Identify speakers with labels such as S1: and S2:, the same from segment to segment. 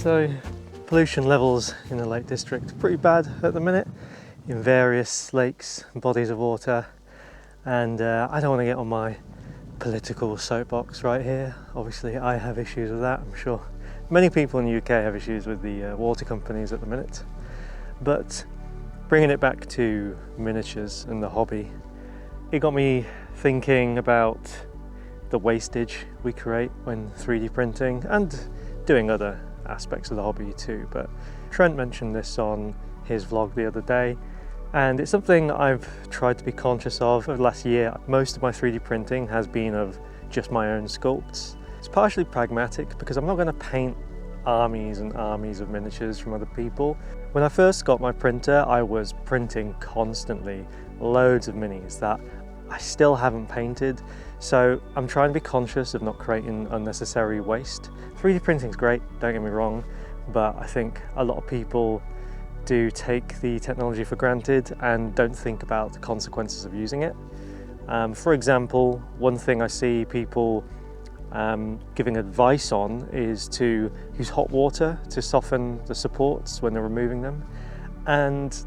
S1: So pollution levels in the Lake District are pretty bad at the minute in various lakes and bodies of water, and I don't want to get on my political soapbox right here. Obviously I have issues with that. I'm sure many people in the UK have issues with the water companies at the minute, but bringing it back to miniatures and the hobby, it got me thinking about the wastage we create when 3D printing and doing other aspects of the hobby too. But Trent mentioned this on his vlog the other day, and it's something I've tried to be conscious of over the last year. Most of my 3D printing has been of just my own sculpts. It's partially pragmatic because I'm not going to paint armies and armies of miniatures from other people. When I first got my printer, I was printing constantly, loads of minis that I still haven't painted. So I'm trying to be conscious of not creating unnecessary waste. 3D printing is great, don't get me wrong, but I think a lot of people do take the technology for granted and don't think about the consequences of using it. For example, one thing I see people giving advice on is to use hot water to soften the supports when they're removing them. And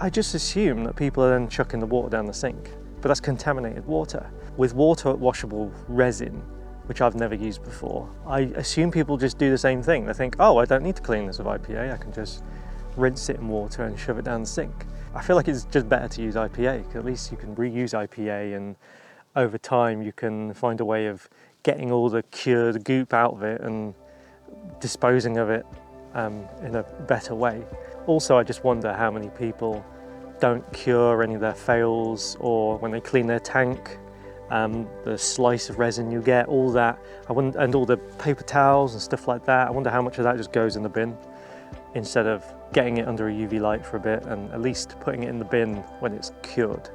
S1: I just assume that people are then chucking the water down the sink, but that's contaminated water. With water washable resin, which I've never used before, I assume people just do the same thing. They think, oh, I don't need to clean this with IPA, I can just rinse it in water and shove it down the sink. I feel like it's just better to use IPA, because at least you can reuse IPA, and over time you can find a way of getting all the cured goop out of it and disposing of it in a better way. Also, I just wonder how many people don't cure any of their fails, or when they clean their tank, the slice of resin you get, all that, and all the paper towels and stuff like that, I wonder how much of that just goes in the bin instead of getting it under a UV light for a bit and at least putting it in the bin when it's cured.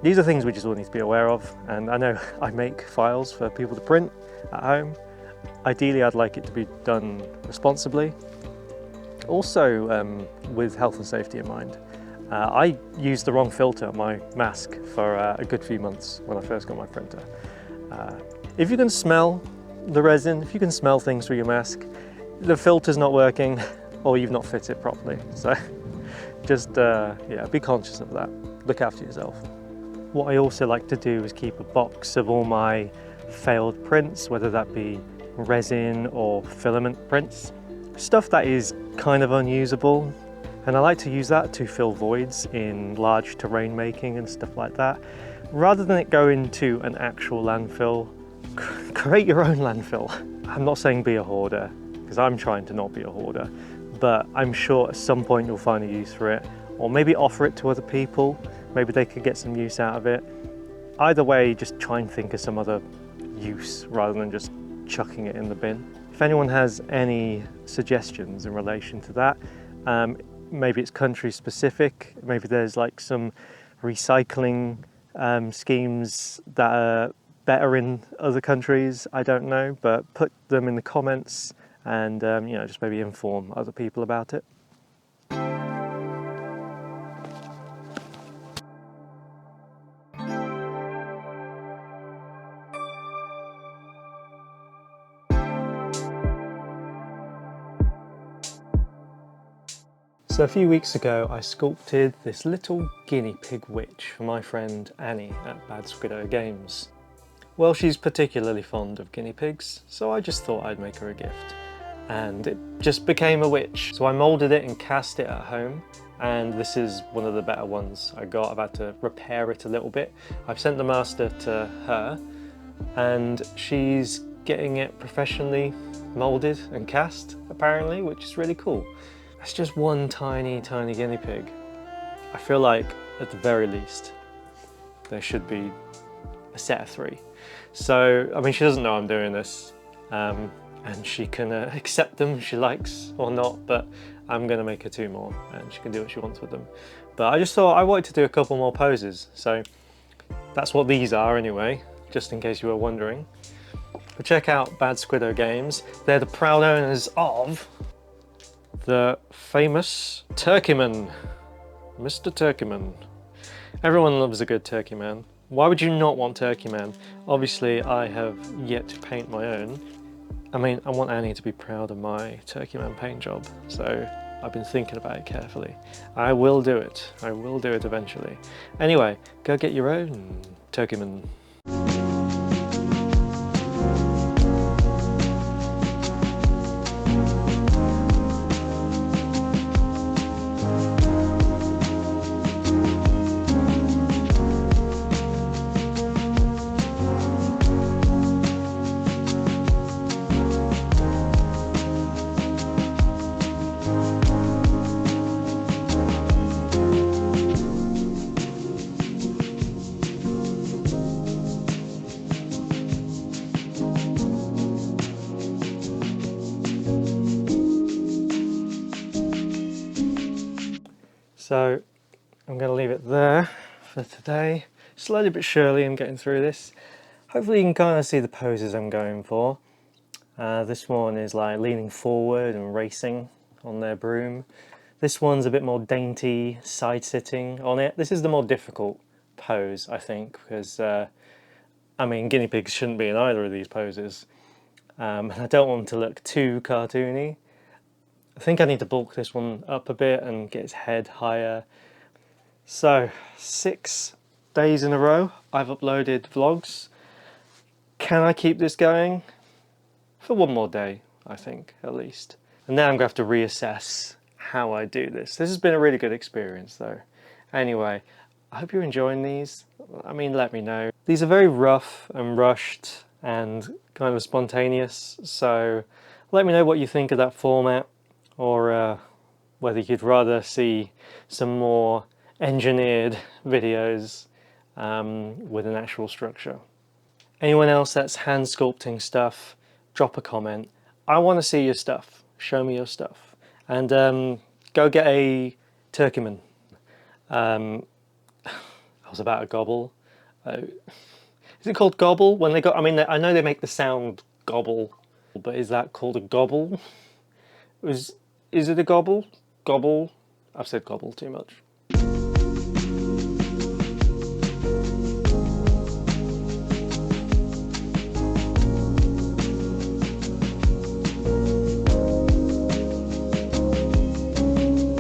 S1: These are things we just all need to be aware of, and I know I make files for people to print at home. Ideally, I'd like it to be done responsibly. Also, with health and safety in mind. I used the wrong filter on my mask for a good few months when I first got my printer. If you can smell the resin, if you can smell things through your mask, the filter's not working or you've not fit it properly. So just yeah, be conscious of that. Look after yourself. What I also like to do is keep a box of all my failed prints, whether that be resin or filament prints. Stuff that is kind of unusable, and I like to use that to fill voids in large terrain making and stuff like that. Rather than it go into an actual landfill, create your own landfill. I'm not saying be a hoarder, because I'm trying to not be a hoarder, but I'm sure at some point you'll find a use for it, or maybe offer it to other people. Maybe they could get some use out of it. Either way, just try and think of some other use rather than just chucking it in the bin. If anyone has any suggestions in relation to that, maybe it's country specific, maybe there's like some recycling schemes that are better in other countries, I don't know, but put them in the comments and you know, just maybe inform other people about it. So a few weeks ago I sculpted this little guinea pig witch for my friend Annie at Bad Squiddo Games. Well, she's particularly fond of guinea pigs, so I just thought I'd make her a gift. And it just became a witch. So I moulded it and cast it at home, and this is one of the better ones I got. I've had to repair it a little bit. I've sent the master to her, and she's getting it professionally moulded and cast, apparently, which is really cool. That's just one tiny guinea pig. I feel like, at the very least, there should be a set of 3. So, I mean, she doesn't know I'm doing this, and she can accept them if she likes or not, but I'm gonna make her 2 more, and she can do what she wants with them. But I just thought I wanted to do a couple more poses, so that's what these are anyway, just in case you were wondering. But check out Bad Squiddo Games. They're the proud owners of the famous Turkeyman, Mr. Turkeyman. Everyone loves a good turkey man. Why would you not want Turkey Man? Obviously, I have yet to paint my own. I mean, I want Annie to be proud of my Turkey Man paint job, so I've been thinking about it carefully. I will do it. I will do it eventually. Anyway, go get your own Turkey Man. So I'm going to leave it there for today. Slowly but surely I'm getting through this. Hopefully you can kind of see the poses I'm going for. This one is like leaning forward and racing on their broom. This one's a bit more dainty, side-sitting on it. This is the more difficult pose, I think, because I mean, guinea pigs shouldn't be in either of these poses. And I don't want them to look too cartoony. I think I need to bulk this one up a bit and get its head higher. So, 6 days in a row I've uploaded vlogs. Can I keep this going? For one more day, I think, at least. And now I'm going to have to reassess how I do this. This has been a really good experience though. Anyway, I hope you're enjoying these. I mean, let me know. These are very rough and rushed and kind of spontaneous, so let me know what you think of that format, or whether you'd rather see some more engineered videos with an actual structure. Anyone else that's hand sculpting stuff, drop a comment. I want to see your stuff. Show me your stuff. And go get a turkeyman. I was about to gobble. Is it called gobble? When they go, I mean, I know they make the sound gobble, but is that called a gobble? Is it a gobble? Gobble? I've said gobble too much.